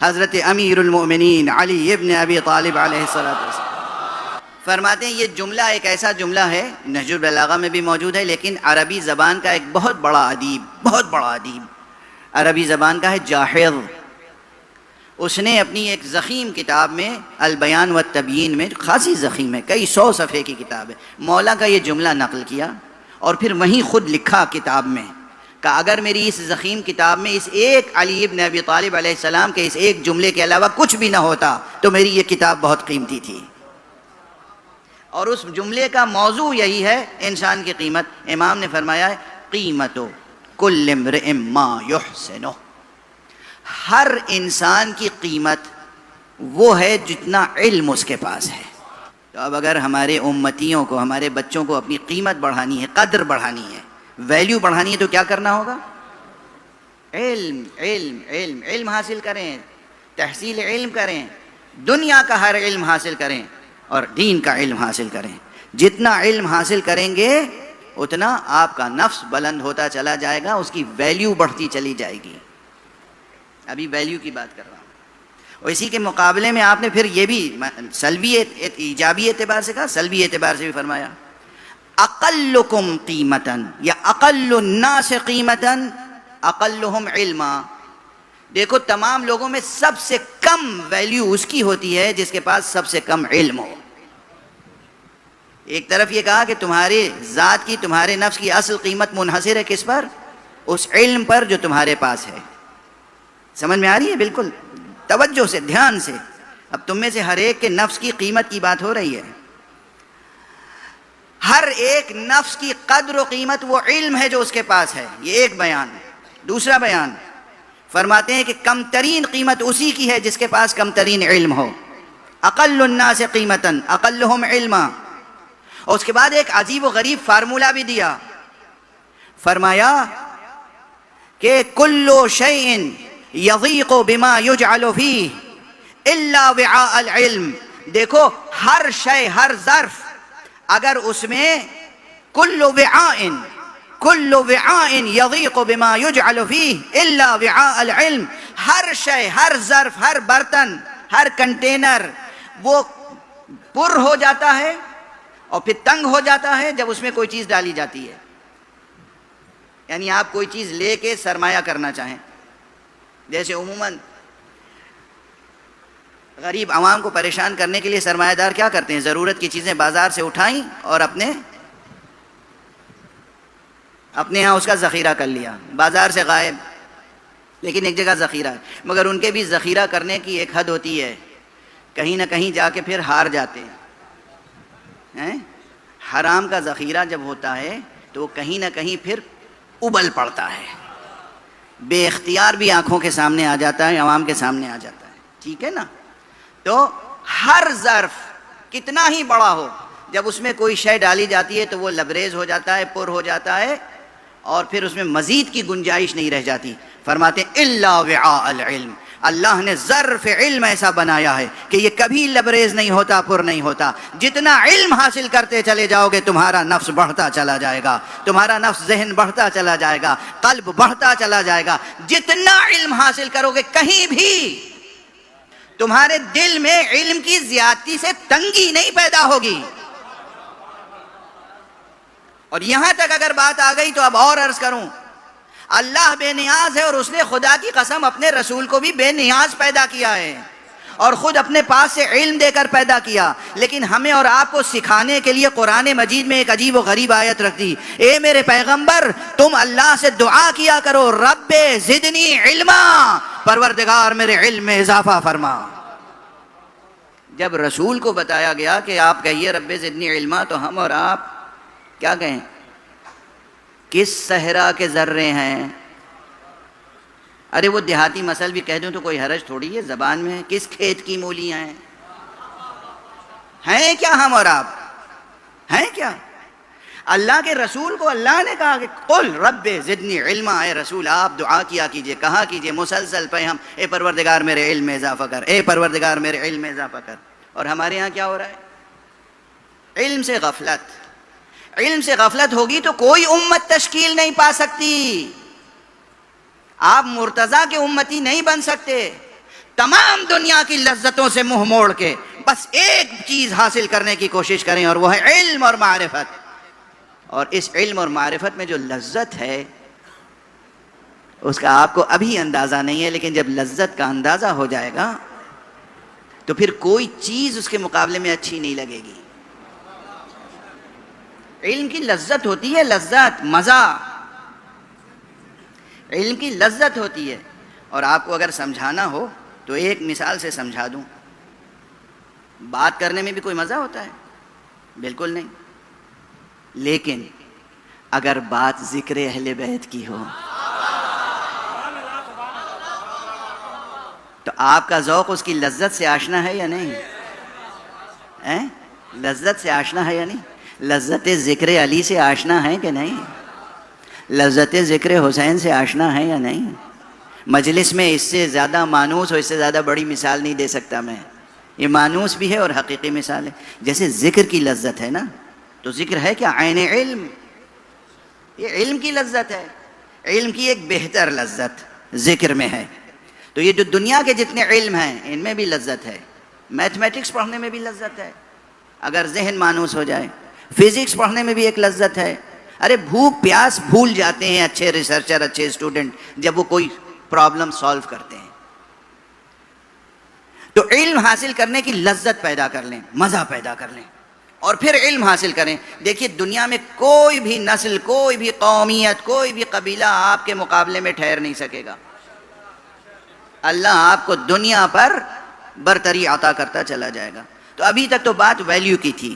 حضرت امیر المؤمنین علی ابن ابی طالب علیہ السلام فرماتے ہیں یہ جملہ ایک ایسا جملہ ہے، نہج البلاغہ میں بھی موجود ہے، لیکن عربی زبان کا ایک بہت بڑا ادیب عربی زبان کا ہے جاحظ. اس نے اپنی ایک ضخیم کتاب میں البیان والتبیین میں، خاصی ضخیم ہے، کئی 100 صفحے کی کتاب ہے، مولا کا یہ جملہ نقل کیا اور پھر وہیں خود لکھا کتاب میں کہ اگر میری اس ضخیم کتاب میں اس ایک علی ابن ابی طالب علیہ السلام کے اس ایک جملے کے علاوہ کچھ بھی نہ ہوتا تو میری یہ کتاب بہت قیمتی تھی. اور اس جملے کا موضوع یہی ہے انسان کی قیمت. امام نے فرمایا ہے قیمت کل امرئ ما یحسنہ، ہر انسان کی قیمت وہ ہے جتنا علم اس کے پاس ہے. تو اب اگر ہمارے امتیوں کو، ہمارے بچوں کو اپنی قیمت بڑھانی ہے، قدر بڑھانی ہے، ویلیو بڑھانی ہے تو کیا کرنا ہوگا؟ علم علم علم علم حاصل کریں، تحصیل علم کریں، دنیا کا ہر علم حاصل کریں اور دین کا علم حاصل کریں. جتنا علم حاصل کریں گے اتنا آپ کا نفس بلند ہوتا چلا جائے گا، اس کی ویلیو بڑھتی چلی جائے گی. ابھی ویلیو کی بات کر رہا ہوں. اور اسی کے مقابلے میں آپ نے پھر یہ بھی سلبی ایجابی اعتبار سے کہا، سلبی اعتبار سے بھی فرمایا اقلکم قیمتاً یا اقل الناس قیمتاً اقلہم علما. دیکھو تمام لوگوں میں سب سے کم ویلیو اس کی ہوتی ہے جس کے پاس سب سے کم علم ہو. ایک طرف یہ کہا کہ تمہاری ذات کی، تمہارے نفس کی اصل قیمت منحصر ہے کس پر؟ اس علم پر جو تمہارے پاس ہے. سمجھ میں آ رہی ہے؟ بالکل توجہ سے، دھیان سے. اب تم میں سے ہر ایک کے نفس کی قیمت کی بات ہو رہی ہے. ہر ایک نفس کی قدر و قیمت وہ علم ہے جو اس کے پاس ہے. یہ ایک بیان. دوسرا بیان فرماتے ہیں کہ کم ترین قیمت اسی کی ہے جس کے پاس کم ترین علم ہو. اقل الناس قیمتاً اقلہم علما. اور اس کے بعد ایک عجیب و غریب فارمولہ بھی دیا. فرمایا کہ کل شیء یضیق بما یجعل فیہ الا وعاء العلم. دیکھو ہر شے، ہر ظرف، اگر اس میں کل وعاء یضیق بما یجعل فیہ الا وعاء العلم، ہر شے، ہر ظرف، ہر برتن، ہر کنٹینر وہ پر ہو جاتا ہے اور پھر تنگ ہو جاتا ہے جب اس میں کوئی چیز ڈالی جاتی ہے. یعنی آپ کوئی چیز لے کے سرمایہ کرنا چاہیں، جیسے عموماً غریب عوام کو پریشان کرنے کے لیے سرمایہ دار کیا کرتے ہیں؟ ضرورت کی چیزیں بازار سے اٹھائیں اور اپنے ہاں اس کا ذخیرہ کر لیا. بازار سے غائب لیکن ایک جگہ ذخیرہ ہے. مگر ان کے بھی ذخیرہ کرنے کی ایک حد ہوتی ہے، کہیں نہ کہیں جا کے پھر ہار جاتے ہیں. حرام کا ذخیرہ جب ہوتا ہے تو وہ کہیں نہ کہیں پھر ابل پڑتا ہے، بے اختیار بھی آنکھوں کے سامنے آ جاتا ہے، عوام کے سامنے آ جاتا ہے. ٹھیک ہے نا؟ تو ہر ظرف کتنا ہی بڑا ہو، جب اس میں کوئی شے ڈالی جاتی ہے تو وہ لبریز ہو جاتا ہے، پر ہو جاتا ہے اور پھر اس میں مزید کی گنجائش نہیں رہ جاتی. فرماتے ہیں الا وعاء العلم، اللہ نے ظرف علم ایسا بنایا ہے کہ یہ کبھی لبریز نہیں ہوتا، پر نہیں ہوتا. جتنا علم حاصل کرتے چلے جاؤ گے تمہارا نفس بڑھتا چلا جائے گا، تمہارا نفس ذہن بڑھتا چلا جائے گا، قلب بڑھتا چلا جائے گا. جتنا علم حاصل کرو گے کہیں بھی تمہارے دل میں علم کی زیادتی سے تنگی نہیں پیدا ہوگی. اور یہاں تک اگر بات آ گئی تو اب اور عرض کروں، اللہ بے نیاز ہے اور اس نے خدا کی قسم اپنے رسول کو بھی بے نیاز پیدا کیا ہے اور خود اپنے پاس سے علم دے کر پیدا کیا. لیکن ہمیں اور آپ کو سکھانے کے لیے قرآن مجید میں ایک عجیب و غریب آیت رکھ دی. اے میرے پیغمبر تم اللہ سے دعا کیا کرو، رب زدنی علما، پروردگار میرے علم میں اضافہ فرما. جب رسول کو بتایا گیا کہ آپ کہیے رب زدنی علما، تو ہم اور آپ کیا کہیں؟ کس صحرا کے ذرے ہیں؟ ارے وہ دیہاتی مثل بھی کہہ دوں تو کوئی حرج تھوڑی ہے، زبان میں ہے. کس کھیت کی مولیاں ہیں کیا ہم اور آپ؟ ہیں کیا؟ اللہ کے رسول کو اللہ نے کہا کہ قل رب زدنی علما، اے رسول آپ دعا کیا کیجئے، کہا کیجئے مسلسل پہ ہم، اے پروردگار میرے علم میں اضافہ کر، اے پروردگار میرے علم میں اضافہ کر. اور ہمارے ہاں کیا ہو رہا ہے؟ علم سے غفلت. علم سے غفلت ہوگی تو کوئی امت تشکیل نہیں پا سکتی. آپ مرتضیٰ کے امتی نہیں بن سکتے. تمام دنیا کی لذتوں سے منہ موڑ کے بس ایک چیز حاصل کرنے کی کوشش کریں، اور وہ ہے علم اور معرفت. اور اس علم اور معرفت میں جو لذت ہے اس کا آپ کو ابھی اندازہ نہیں ہے، لیکن جب لذت کا اندازہ ہو جائے گا تو پھر کوئی چیز اس کے مقابلے میں اچھی نہیں لگے گی. علم کی لذت ہوتی ہے، لذت، مزہ. علم کی لذت ہوتی ہے. اور آپ کو اگر سمجھانا ہو تو ایک مثال سے سمجھا دوں. بات کرنے میں بھی کوئی مزہ ہوتا ہے؟ بالکل نہیں. لیکن اگر بات ذکر اہل بیت کی ہو تو آپ کا ذوق اس کی لذت سے آشنا ہے یا نہیں؟ لذت سے آشنا ہے یا نہیں؟ لذت ذکر علی سے آشنا ہے کہ نہیں؟ لذت ذکر حسین سے آشنا ہے یا نہیں؟ مجلس میں اس سے زیادہ مانوس اور اس سے زیادہ بڑی مثال نہیں دے سکتا میں. یہ مانوس بھی ہے اور حقیقی مثال ہے. جیسے ذکر کی لذت ہے نا، تو ذکر ہے کیا؟ عین علم. یہ علم کی لذت ہے. علم کی ایک بہتر لذت ذکر میں ہے. تو یہ جو دنیا کے جتنے علم ہیں ان میں بھی لذت ہے. میتھمیٹکس پڑھنے میں بھی لذت ہے اگر ذہن مانوس ہو جائے. فزکس پڑھنے میں بھی ایک لذت ہے. ارے بھوک پیاس بھول جاتے ہیں اچھے ریسرچر، اچھے اسٹوڈنٹ، جب وہ کوئی پرابلم سالو کرتے ہیں. تو علم حاصل کرنے کی لذت پیدا کر لیں، مزہ پیدا کر لیں، اور پھر علم حاصل کریں. دیکھیے دنیا میں کوئی بھی نسل، کوئی بھی قومیت، کوئی بھی قبیلہ آپ کے مقابلے میں ٹھہر نہیں سکے گا. اللہ آپ کو دنیا پر برتری عطا کرتا چلا جائے گا. تو ابھی تک تو بات ویلیو کی تھی.